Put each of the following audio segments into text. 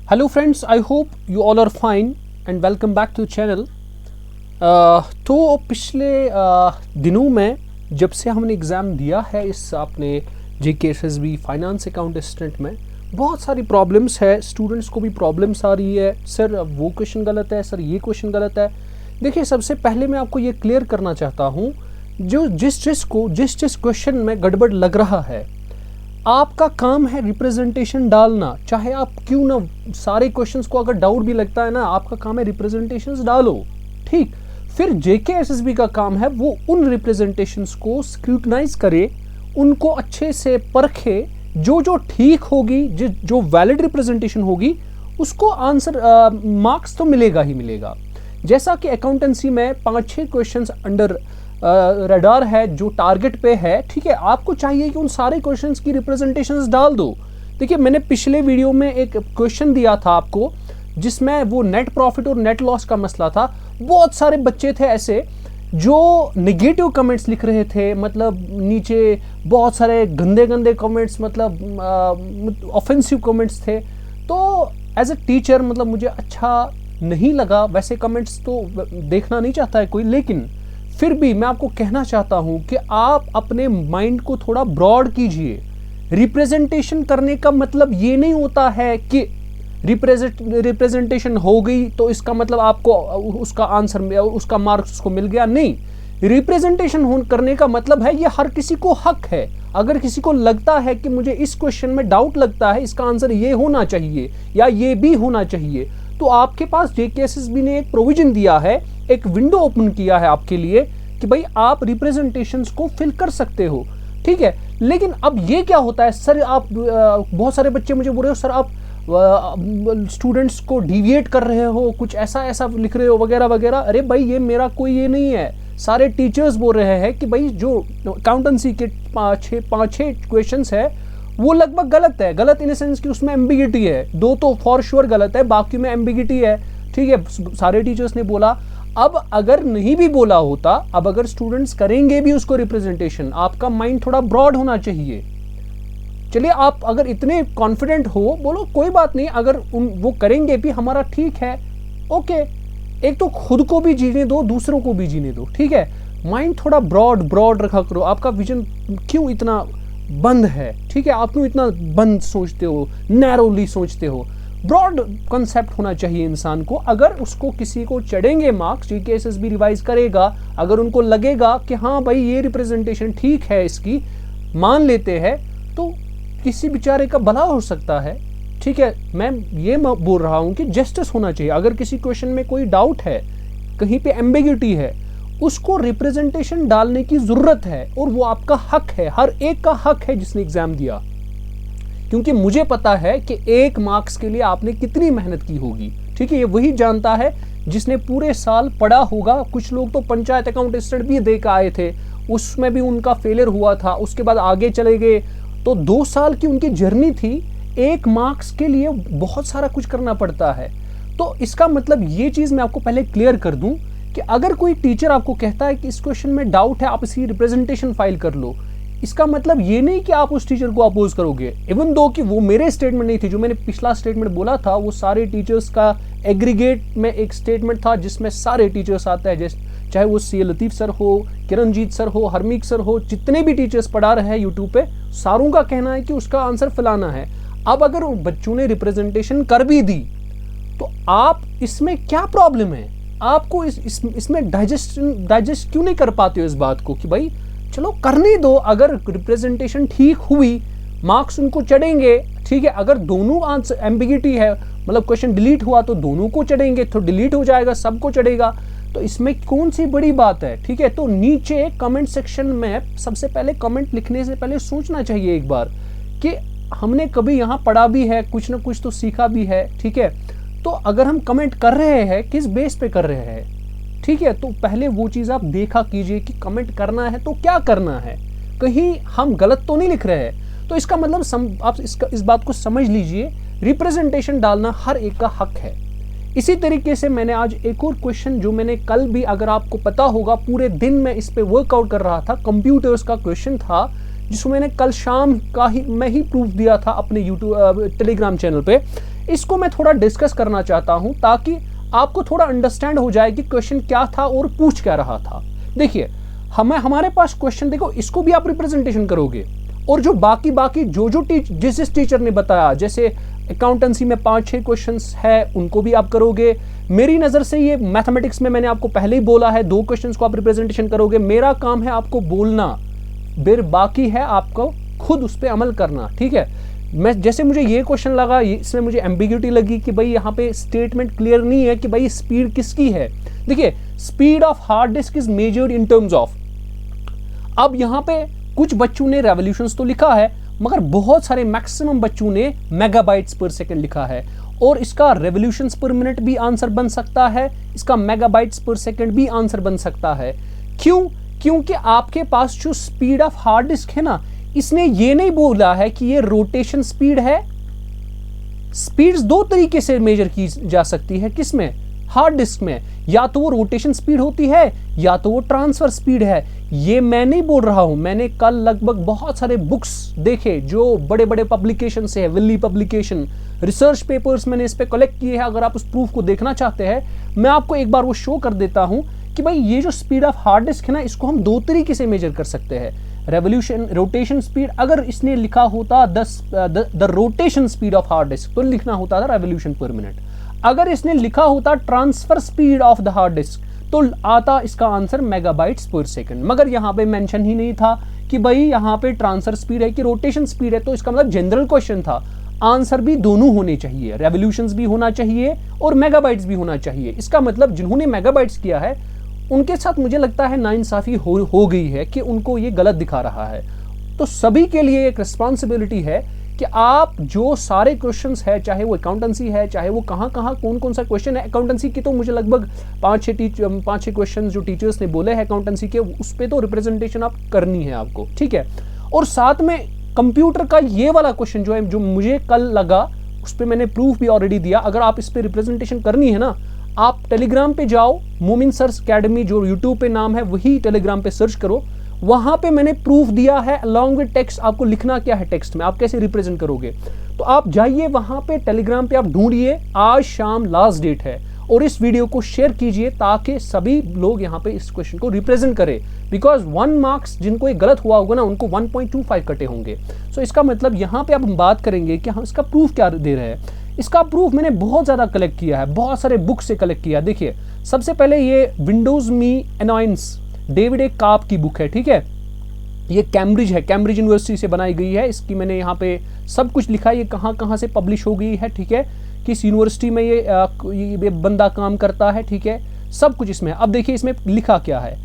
Hello friends, I hope you all are fine and welcome back to channel. तो पिछले दिनों में जब से हमने एग्ज़ाम दिया है इस आपने JKSSB फाइनेंस अकाउंट असिस्टेंट में बहुत सारी प्रॉब्लम्स है, स्टूडेंट्स को भी प्रॉब्लम्स आ रही है। सर वो क्वेश्चन गलत है, सर ये क्वेश्चन गलत है। देखिए, सबसे पहले मैं आपको ये क्लियर करना चाहता हूँ, जो जिस क्वेश्चन में गड़बड़ लग रहा है, आपका काम है रिप्रेजेंटेशन डालना। चाहे आप क्यों ना सारे क्वेश्चंस को अगर डाउट भी लगता है ना, आपका काम है रिप्रेजेंटेशंस डालो, ठीक। फिर JKSSB का काम है वो उन रिप्रेजेंटेशंस को स्क्रूटनाइज करे, उनको अच्छे से परखे, जो ठीक होगी, जो वैलिड रिप्रेजेंटेशन होगी उसको आंसर मार्क्स तो मिलेगा ही मिलेगा। जैसा कि अकाउंटेंसी में 5-6 क्वेश्चंस अंडर रडार है जो टारगेट पे है, ठीक है। आपको चाहिए कि उन सारे क्वेश्चंस की रिप्रेजेंटेशंस डाल दो। देखिए, मैंने पिछले वीडियो में एक क्वेश्चन दिया था आपको जिसमें वो नेट प्रॉफिट और नेट लॉस का मसला था। बहुत सारे बच्चे थे ऐसे जो नेगेटिव कमेंट्स लिख रहे थे, मतलब नीचे बहुत सारे गंदे कमेंट्स, मतलब ऑफेंसिव कमेंट्स थे। तो एज अ टीचर मतलब मुझे अच्छा नहीं लगा, वैसे कमेंट्स तो देखना नहीं चाहता है कोई, लेकिन फिर भी मैं आपको कहना चाहता हूं कि आप अपने माइंड को थोड़ा ब्रॉड कीजिए। रिप्रेजेंटेशन करने का मतलब ये नहीं होता है कि रिप्रेजेंटेशन हो गई तो इसका मतलब आपको उसका आंसर, उसका मार्क्स उसको मिल गया। नहीं, रिप्रेजेंटेशन करने का मतलब है ये हर किसी को हक है। अगर किसी को लगता है कि मुझे इस क्वेश्चन में डाउट लगता है, इसका आंसर ये होना चाहिए या ये भी होना चाहिए, तो आपके पास JKSSB ने एक प्रोविजन दिया है, एक विंडो ओपन किया है आपके लिए कि भाई आप रिप्रेजेंटेशंस को फिल कर सकते हो, ठीक है। लेकिन अब ये क्या होता है, सर आप बहुत सारे बच्चे मुझे बोल रहे हो, सर आप स्टूडेंट्स को डिविएट कर रहे हो, कुछ ऐसा लिख रहे हो वगैरह वगैरह। अरे भाई, ये मेरा कोई ये नहीं है, सारे टीचर्स बोल रहे हैं कि भाई जो अकाउंटेंसी के 5-6 क्वेश्चंस है वो लगभग गलत है। गलत इन सेंस कि उसमें एम्बिगिटी है, 2 तो फॉर श्योर गलत है, बाकी में एम्बिगिटी है, ठीक है। सारे टीचर्स ने बोला। अब अगर नहीं भी बोला होता, अब अगर स्टूडेंट्स करेंगे भी उसको रिप्रेजेंटेशन, आपका माइंड थोड़ा ब्रॉड होना चाहिए। चलिए, आप अगर इतने कॉन्फिडेंट हो, बोलो कोई बात नहीं, अगर वो करेंगे भी हमारा ठीक है, ओके। एक तो खुद को भी जीने दो, दूसरों को भी जीने दो, ठीक है। माइंड थोड़ा ब्रॉड रखा करो। आपका विजन क्यों इतना बंद है, ठीक है, आप क्यों इतना बंद सोचते हो, नैरोली सोचते हो। ब्रॉड कॉन्सेप्ट होना चाहिए इंसान को। अगर उसको किसी को चढ़ेंगे मार्क्स, JKSSB रिवाइज करेगा, अगर उनको लगेगा कि हाँ भाई ये रिप्रेजेंटेशन ठीक है, इसकी मान लेते हैं, तो किसी बेचारे का भला हो सकता है, ठीक है। मैं ये बोल रहा हूँ कि जस्टिस होना चाहिए। अगर किसी क्वेश्चन में कोई डाउट है, कहीं पे एम्बिग्यूटी है, उसको रिप्रेजेंटेशन डालने की जरूरत है, और वो आपका हक है, हर एक का हक है जिसने एग्जाम दिया। क्योंकि मुझे पता है कि 1 मार्क्स के लिए आपने कितनी मेहनत की होगी, ठीक है। ये वही जानता है जिसने पूरे साल पढ़ा होगा। कुछ लोग तो पंचायत अकाउंट असिस्टेंट भी दे के आए थे, उसमें भी उनका फेलियर हुआ था, उसके बाद आगे चले गए। तो 2 साल की उनकी जर्नी थी, 1 मार्क्स के लिए बहुत सारा कुछ करना पड़ता है। तो इसका मतलब ये चीज मैं आपको पहले क्लियर कर दूं कि अगर कोई टीचर आपको कहता है कि इस क्वेश्चन में डाउट है, आप इसकी रिप्रेजेंटेशन फाइल कर लो, इसका मतलब ये नहीं कि आप उस टीचर को अपोज करोगे। इवन दो कि वो मेरे स्टेटमेंट नहीं थी, जो मैंने पिछला स्टेटमेंट बोला था वो सारे टीचर्स का एग्रीगेट में एक स्टेटमेंट था जिसमें सारे टीचर्स आते हैं, चाहे वो CA लतीफ सर हो, किरणजीत सर हो, हरमीक सर हो, जितने भी टीचर्स पढ़ा रहे हैं यूट्यूब पे, सारों का कहना है कि उसका आंसर फलाना है। अब अगर बच्चों ने रिप्रेजेंटेशन कर भी दी तो आप इसमें क्या प्रॉब्लम है? आपको इसमें डाइजेस्ट क्यों नहीं कर पाते हो इस बात को कि भाई चलो करने दो। अगर रिप्रेजेंटेशन ठीक हुई, मार्क्स उनको चढ़ेंगे, ठीक है। अगर दोनों आंसर एम्बिगिटी है, मतलब क्वेश्चन डिलीट हुआ तो दोनों को चढ़ेंगे, तो डिलीट हो जाएगा, सबको चढ़ेगा, तो इसमें कौन सी बड़ी बात है, ठीक है। तो नीचे कमेंट सेक्शन में सबसे पहले कमेंट लिखने से पहले सोचना चाहिए एक बार कि हमने कभी यहाँ पढ़ा भी है, कुछ ना कुछ तो सीखा भी है, ठीक है। तो अगर हम कमेंट कर रहे हैं, किस बेस पे कर रहे हैं, ठीक है, तो पहले वो चीज आप देखा कीजिए कि कमेंट करना है तो क्या करना है, कहीं हम गलत तो नहीं लिख रहे हैं। तो इसका मतलब आप इस बात को समझ लीजिए, रिप्रेजेंटेशन डालना हर एक का हक है। इसी तरीके से मैंने आज एक और क्वेश्चन, जो मैंने कल भी, अगर आपको पता होगा, पूरे दिन में इस पे वर्कआउट कर रहा था, कंप्यूटर्स का क्वेश्चन था जिसको मैंने कल शाम का ही मैं ही प्रूफ दिया था अपने यूट्यूब टेलीग्राम चैनल पे, इसको मैं थोड़ा डिस्कस करना चाहता हूं ताकि आपको थोड़ा अंडरस्टैंड हो जाए कि क्वेश्चन क्या था और पूछ क्या रहा था। देखिए हमारे पास क्वेश्चन, देखो इसको भी आप रिप्रेजेंटेशन करोगे, और जो बाकी जो जिस टीचर ने बताया, जैसे अकाउंटेंसी में 5-6 क्वेश्चंस है उनको भी आप करोगे। मेरी नज़र से ये मैथमेटिक्स में मैंने आपको पहले ही बोला है 2 क्वेश्चंस को आप रिप्रेजेंटेशन करोगे। मेरा काम है आपको बोलना, फिर बाकी है आपको खुद उस पर अमल करना, ठीक है। मैं जैसे मुझे ये क्वेश्चन लगा, इसमें मुझे एम्बिग्यूटी लगी कि भाई यहाँ पे स्टेटमेंट क्लियर नहीं है कि भाई स्पीड किसकी है। देखिए speed of hard disk is measured in terms of, अब यहाँ पे कुछ बच्चों ने रेवोल्यूशंस तो लिखा है, मगर बहुत सारे मैक्सिमम बच्चों ने मेगाबाइट्स पर सेकंड लिखा है, और इसका रेवोल्यूशंस पर मिनट भी आंसर बन सकता है, इसका मेगाबाइट्स पर सेकंड भी आंसर बन सकता है। क्यों? क्योंकि आपके पास जो स्पीड ऑफ हार्ड डिस्क है ना, इसने ये नहीं बोला है कि ये रोटेशन स्पीड है। स्पीड्स 2 तरीके से मेजर की जा सकती है, किसमें? हार्ड डिस्क में, या तो वो रोटेशन स्पीड होती है या तो वो ट्रांसफर स्पीड है। ये मैं नहीं बोल रहा हूं, मैंने कल लगभग बहुत सारे बुक्स देखे जो बड़े बड़े पब्लिकेशन से है, विल्ली पब्लिकेशन, रिसर्च पेपर्स मैंने इस पे कलेक्ट किए हैं। अगर आप उस प्रूफ को देखना चाहते हैं, मैं आपको एक बार वो शो कर देता हूं कि भाई ये जो स्पीड ऑफ हार्ड डिस्क है ना, इसको हम 2 तरीके से मेजर कर सकते हैं। रोटेशन स्पीड, अगर इसने लिखा होता the rotation speed of hard disk तो लिखना होता था रेवोल्यूशन पर मिनट। अगर इसने लिखा होता transfer speed of the hard disc तो आता इसका आंसर मेगाबाइट्स पर सेकंड, मगर यहाँ पे मेंशन ही नहीं था कि भाई यहाँ पे ट्रांसफर स्पीड है कि रोटेशन स्पीड है। तो इसका मतलब जनरल क्वेश्चन था, आंसर भी दोनों होने चाहिए, रेवोल्यूशंस भी होना चाहिए और मेगाबाइट्स भी होना चाहिए। इसका मतलब जिन्होंने मेगाबाइट्स किया है उनके साथ मुझे लगता है नाइंसाफी हो गई है कि उनको ये गलत दिखा रहा है। तो सभी के लिए एक रिस्पॉन्सिबिलिटी है कि आप जो सारे क्वेश्चंस है, चाहे वो अकाउंटेंसी है, चाहे वो कहाँ कौन सा क्वेश्चन है। अकाउंटेंसी की तो मुझे लगभग 5-6 क्वेश्चन जो टीचर्स ने बोले हैं अकाउंटेंसी के, उस पर तो रिप्रेजेंटेशन आप करनी है आपको, ठीक है। और साथ में कंप्यूटर का ये वाला क्वेश्चन जो है, जो मुझे कल लगा, उस पर मैंने प्रूफ भी ऑलरेडी दिया। अगर आप इस पर रिप्रेजेंटेशन करनी है ना, आप टेलीग्राम पे जाओ, मोमिन सर्स अकेडमी जो यूट्यूब पे नाम है, वही टेलीग्राम पे सर्च करो, वहां पे मैंने प्रूफ दिया है अलॉन्ग विद टेक्स्ट। आपको लिखना क्या है टेक्स्ट में, आप कैसे रिप्रेजेंट करोगे। तो आप जाइए वहां पे टेलीग्राम पे, आप ढूंढिए, आज शाम लास्ट डेट है, और इस वीडियो को शेयर कीजिए ताकि सभी लोग यहाँ पे इस क्वेश्चन को रिप्रेजेंट करें। बिकॉज 1 मार्क्स जिनको ये गलत हुआ होगा ना, उनको 1.25 कटे होंगे। सो इसका मतलब यहाँ पे अब हम बात करेंगे कि हम इसका प्रूफ क्या दे रहे हैं। इसका प्रूफ मैंने बहुत ज़्यादा कलेक्ट किया है, बहुत सारे बुक से कलेक्ट किया। देखिए सबसे पहले ये Windows Me annoyance, David A Karp की बुक है, ठीक है। ये कैम्ब्रिज है, कैम्ब्रिज यूनिवर्सिटी से बनाई गई है। इसकी मैंने यहाँ पे सब कुछ लिखा है, ये कहाँ से पब्लिश हो गई है, ठीक है, किस यूनिवर्सिटी में ये बंदा काम करता है, ठीक है, सब कुछ इसमें। अब देखिए इसमें लिखा क्या है।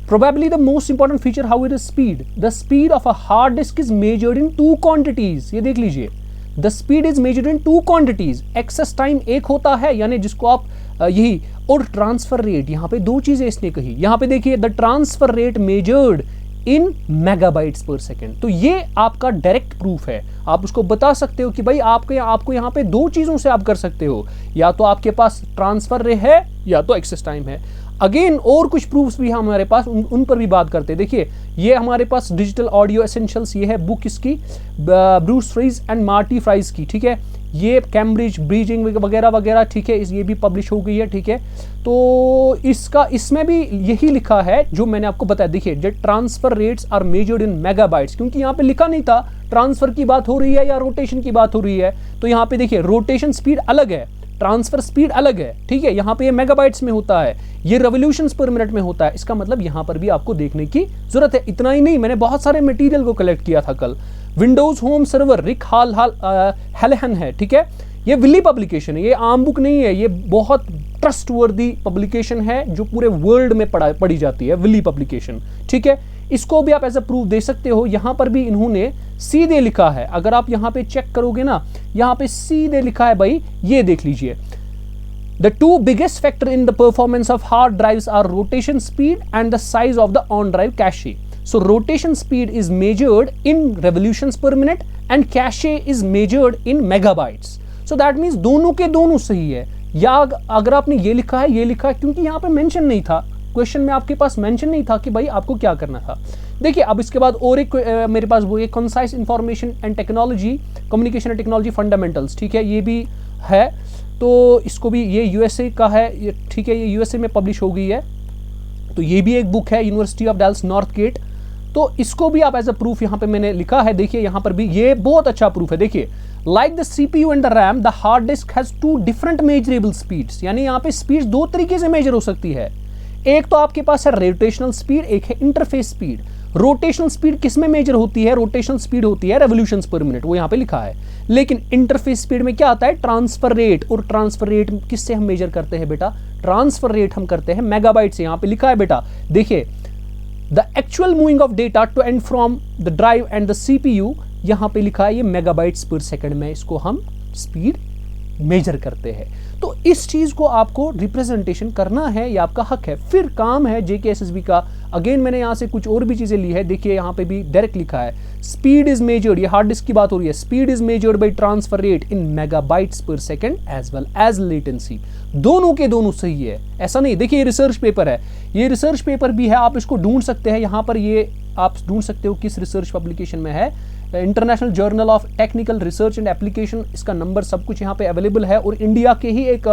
Probably the most important feature how it is speed. The speed of a hard disk is measured in 2 quantities. ये देख लीजिए, the speed is measured in 2 quantities. Access time एक होता है, यानी जिसको आप यही, और ट्रांसफर रेट, यहाँ पे 2 चीजें इसने कही। यहाँ पे देखिए the transfer rate measured in megabytes पर सेकेंड। तो ये आपका डायरेक्ट प्रूफ है, आप उसको बता सकते हो कि भाई आपको यहाँ पे 2 चीजों से आप कर सकते हो, या तो आपके पास ट्रांसफर रेट है या तो एक्सेस टाइम है। अगेन और कुछ प्रूफ्स भी हमारे पास, उन पर भी बात करते हैं। देखिए ये हमारे पास डिजिटल ऑडियो एसेंशियल्स, ये है बुक इसकी, Bruce Fries and Marty Fries की, ठीक है। ये कैम्ब्रिज ब्रीजिंग वगैरह वगैरह, ठीक है, ये भी पब्लिश हो गई है, ठीक है। तो इसमें भी यही लिखा है जो मैंने आपको बताया। देखिए जो transfer rates are measured in megabytes, क्योंकि यहाँ पे लिखा नहीं था ट्रांसफर की बात हो रही है या रोटेशन की बात हो रही है। तो यहाँ पे देखिए रोटेशन स्पीड अलग है, ट्रांसफर स्पीड अलग है, ठीक है। यहाँ पे ये मेगाबाइट्स में होता है, ये रेवोल्यूशंस पर मिनट में होता है। इसका मतलब यहाँ पर भी आपको देखने की जरूरत है। इतना ही नहीं, मैंने बहुत सारे मटेरियल को कलेक्ट किया था कल। विंडोज होम सर्वर रिक हैलहन है, ठीक है। ये विली पब्लिकेशन है, ये आम बुक नहीं है, ये बहुत ट्रस्टवर्दी पब्लिकेशन है जो पूरे वर्ल्ड में पढ़ी जाती है, विली पब्लिकेशन, ठीक है। इसको भी आप एज अ प्रूफ दे सकते हो। यहाँ पर भी इन्होंने सीधे लिखा है, अगर आप यहाँ पे चेक करोगे ना, यहाँ पे सीधे लिखा है भाई, ये देख लीजिए, The 2 biggest factor in the performance of hard drives are rotation speed and the size of the on-drive cache. So rotation speed is measured in revolutions per minute and cache is measured in megabytes. So that means दोनों के दोनों सही है। या अगर आपने ये लिखा है, ये लिखा है, क्योंकि यहाँ पे मेंशन नहीं था, क्वेश्चन में आपके पास मेंशन नहीं था कि भाई आपको क्या करना था। देखिए अब इसके बाद और एक मेरे पास वो ये concise information and technology, communication and technology fundamentals, ठीक है, ये भी है। तो इसको भी, ये यूएसए का है ये, ठीक है, ये यूएसए में पब्लिश हो गई है। तो ये भी एक बुक है, university of Dallas North Gate. तो इसको भी आप एज अ प्रूफ यहाँ पे मैंने लिखा है। देखिए यहाँ पर भी ये बहुत अच्छा प्रूफ है। देखिए like the CPU and the RAM, the hard disk has two different measurable speeds, यानी यहाँ पे स्पीड दो तरीके से मेजर हो सकती है। एक तो आपके पास है रोटेशनल स्पीड, एक है इंटरफेस स्पीड। रोटेशनल स्पीड किस में मेजर होती है? रोटेशनल स्पीड होती है रेवोल्यूशंस पर मिनट, वो यहाँ पे लिखा है। लेकिन इंटरफेस स्पीड में क्या आता है? Transfer rate. और ट्रांसफर रेट किससे हम मेजर करते हैं बेटा? ट्रांसफर रेट हम करते हैं मेगाबाइट से। यहाँ पे लिखा है बेटा, देखिए the actual moving of data to and from the drive and the CPU, यहाँ पे लिखा है ये मेगाबाइट्स पर सेकंड में इसको हम स्पीड मेजर करते हैं। तो इस चीज को आपको रिप्रेजेंटेशन करना है, ये आपका हक है। फिर काम है जेकेएसएसबी का। अगेन मैंने यहां से कुछ और भी चीजें ली है। देखिए यहां पे भी डायरेक्ट लिखा है स्पीड इज मेजर्ड, ये हार्ड डिस्क की बात हो रही है, speed is measured by transfer rate in megabytes per second as well as latency. दोनों के दोनों सही है, ऐसा नहीं। देखिए ये रिसर्च पेपर है, ये रिसर्च पेपर भी है, आप इसको ढूंढ सकते हैं। यहां पर ये आप ढूंढ सकते हो किस रिसर्च पब्लिकेशन में है, international journal of technical research and application, इसका नंबर सब कुछ यहाँ पे अवेलेबल है। और इंडिया के ही एक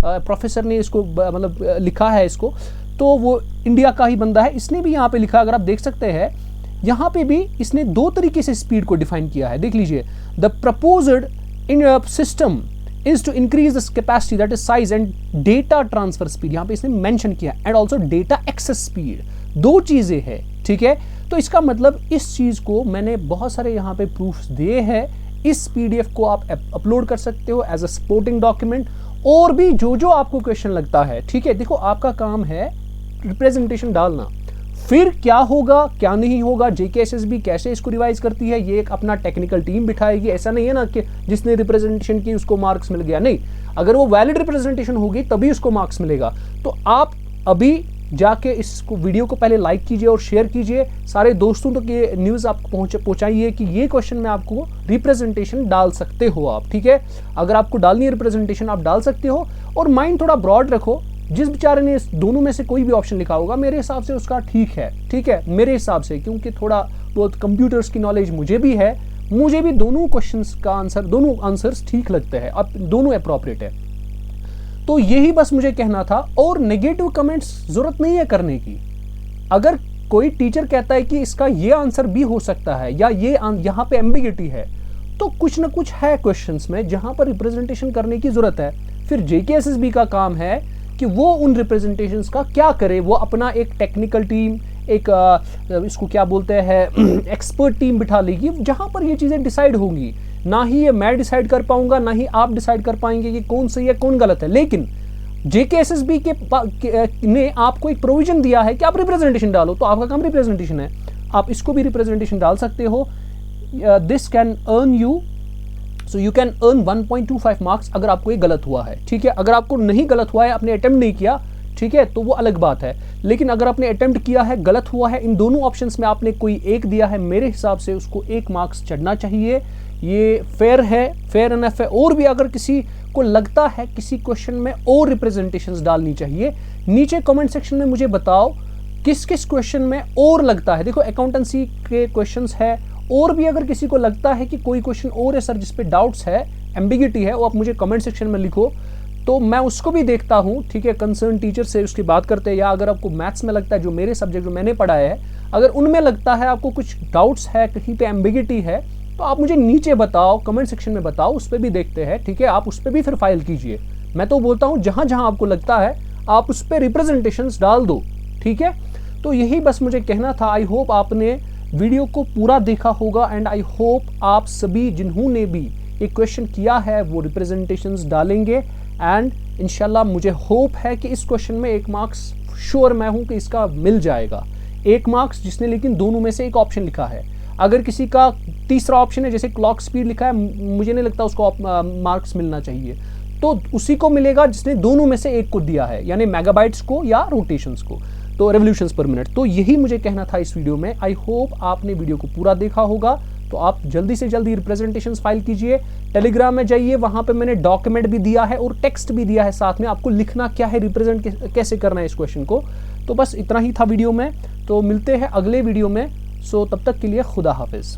प्रोफेसर ने इसको मतलब लिखा है इसको, तो वो इंडिया का ही बंदा है, इसने भी यहाँ पे लिखा। अगर आप देख सकते हैं यहाँ पे भी इसने दो तरीके से स्पीड को डिफाइन किया है। देख लीजिए, the proposed in system is to increase the capacity, that is size and data transfer speed, यहाँ पे इसने मेंशन किया, and also data access speed, दो चीजें हैं, ठीक है। तो इसका मतलब इस चीज को मैंने बहुत सारे यहाँ पे प्रूफ्स दिए हैं। इस पीडीएफ को आप अपलोड कर सकते हो एज अ सपोर्टिंग डॉक्यूमेंट, और भी जो जो आपको क्वेश्चन लगता है, ठीक है। देखो आपका काम है रिप्रेजेंटेशन डालना, फिर क्या होगा क्या नहीं होगा, जेकेएसएसबी कैसे इसको रिवाइज करती है, ये एक अपना टेक्निकल टीम बिठाएगी। ऐसा नहीं है ना कि जिसने रिप्रेजेंटेशन की उसको मार्क्स मिल गया, नहीं। अगर वो वैलिड रिप्रेजेंटेशन होगी तभी उसको मार्क्स मिलेगा। तो आप अभी जाके इसको वीडियो को पहले लाइक कीजिए और शेयर कीजिए, सारे दोस्तों तक ये न्यूज़ आपको पहुंचाइए कि ये क्वेश्चन में आपको रिप्रेजेंटेशन डाल सकते हो आप, ठीक है। अगर आपको डालनी है रिप्रेजेंटेशन आप डाल सकते हो, और माइंड थोड़ा ब्रॉड रखो। जिस बेचारे ने दोनों में से कोई भी ऑप्शन लिखा होगा, मेरे हिसाब से उसका ठीक है, ठीक है, मेरे हिसाब से, क्योंकि थोड़ा बहुत कंप्यूटर्स की नॉलेज मुझे भी है, मुझे भी दोनों क्वेश्चंस का आंसर, दोनों आंसर्स ठीक लगते हैं, अब दोनों अप्रोप्रिएट है। तो यही बस मुझे कहना था, और नेगेटिव कमेंट्स जरूरत नहीं है करने की। अगर कोई टीचर कहता है कि इसका ये आंसर भी हो सकता है, या ये यहाँ पे एम्बिगिटी है, तो कुछ ना कुछ है क्वेश्चंस में जहां पर रिप्रेजेंटेशन करने की जरूरत है। फिर जेकेएसएसबी का काम है कि वो उन रिप्रेजेंटेशंस का क्या करे, वो अपना एक टेक्निकल टीम, एक इसको क्या बोलते हैं एक्सपर्ट टीम बिठा लेगी, जहां पर ये चीज़ें डिसाइड होंगी। ना ही ये मैं डिसाइड कर पाऊंगा, ना ही आप डिसाइड कर पाएंगे कि कौन सही है कौन गलत है। लेकिन जेकेएसएसबी ने आपको एक प्रोविजन दिया है कि आप रिप्रेजेंटेशन डालो, तो आपका काम रिप्रेजेंटेशन है, आप इसको भी रिप्रेजेंटेशन डाल सकते हो। This can earn you, so you can earn 1.25 marks अगर आपको ये गलत हुआ है, ठीक है। अगर आपको नहीं गलत हुआ है, आपने अटेम्प्ट नहीं किया, ठीक है, तो वो अलग बात है। लेकिन अगर आपने अटेम्प्ट किया है, गलत हुआ है, इन दोनों ऑप्शंस में आपने कोई एक दिया है, मेरे हिसाब से उसको 1 मार्क्स चढ़ना चाहिए। ये फेयर है, फेयर एनफ है। और भी अगर किसी को लगता है किसी क्वेश्चन में और रिप्रेजेंटेशंस डालनी चाहिए, नीचे कमेंट सेक्शन में मुझे बताओ किस किस क्वेश्चन में और लगता है। देखो अकाउंटेंसी के क्वेश्चंस है, और भी अगर किसी को लगता है कि कोई क्वेश्चन और है सर जिस पे डाउट्स है, एम्बिगिटी है, वो आप मुझे कमेंट सेक्शन में लिखो, तो मैं उसको भी देखता हूँ, ठीक है। कंसर्न टीचर से उसकी बात करते हैं, या अगर आपको मैथ्स में लगता है, जो मेरे सब्जेक्ट में मैंने पढ़ाया है, अगर उनमें लगता है आपको कुछ डाउट्स है, कहीं पे एम्बिगिटी है, तो आप मुझे नीचे बताओ, कमेंट सेक्शन में बताओ, उस पर भी देखते हैं, ठीक है। आप उस पर भी फिर फाइल कीजिए। मैं तो बोलता हूँ जहाँ जहाँ आपको लगता है आप उस पर रिप्रेजेंटेशंस डाल दो, ठीक है। तो यही बस मुझे कहना था। आई होप आपने वीडियो को पूरा देखा होगा, एंड आई होप आप सभी जिन्होंने भी एक क्वेश्चन किया है वो रिप्रेजेंटेशंस डालेंगे, एंड इंशाल्लाह मुझे होप है कि इस क्वेश्चन में 1 मार्क्स श्योर मैं हूं कि इसका मिल जाएगा। 1 मार्क्स जिसने लेकिन दोनों में से एक ऑप्शन लिखा है। अगर किसी का तीसरा ऑप्शन है, जैसे क्लॉक स्पीड लिखा है, मुझे नहीं लगता उसको मार्क्स मिलना चाहिए, तो उसी को मिलेगा जिसने दोनों में से एक को दिया है, यानी मेगाबाइट्स को या रोटेशंस को, तो रेवोल्यूशंस पर मिनट। तो यही मुझे कहना था इस वीडियो में। आई होप आपने वीडियो को पूरा देखा होगा। तो आप जल्दी से जल्दी रिप्रेजेंटेशंस फाइल कीजिए, टेलीग्राम में जाइए, वहां पे मैंने डॉक्यूमेंट भी दिया है और टेक्स्ट भी दिया है साथ में, आपको लिखना क्या है, रिप्रेजेंट कैसे करना है इस क्वेश्चन को। तो बस इतना ही था वीडियो में, तो मिलते हैं अगले वीडियो में। सो तब तक के लिए खुदा हाफिज़।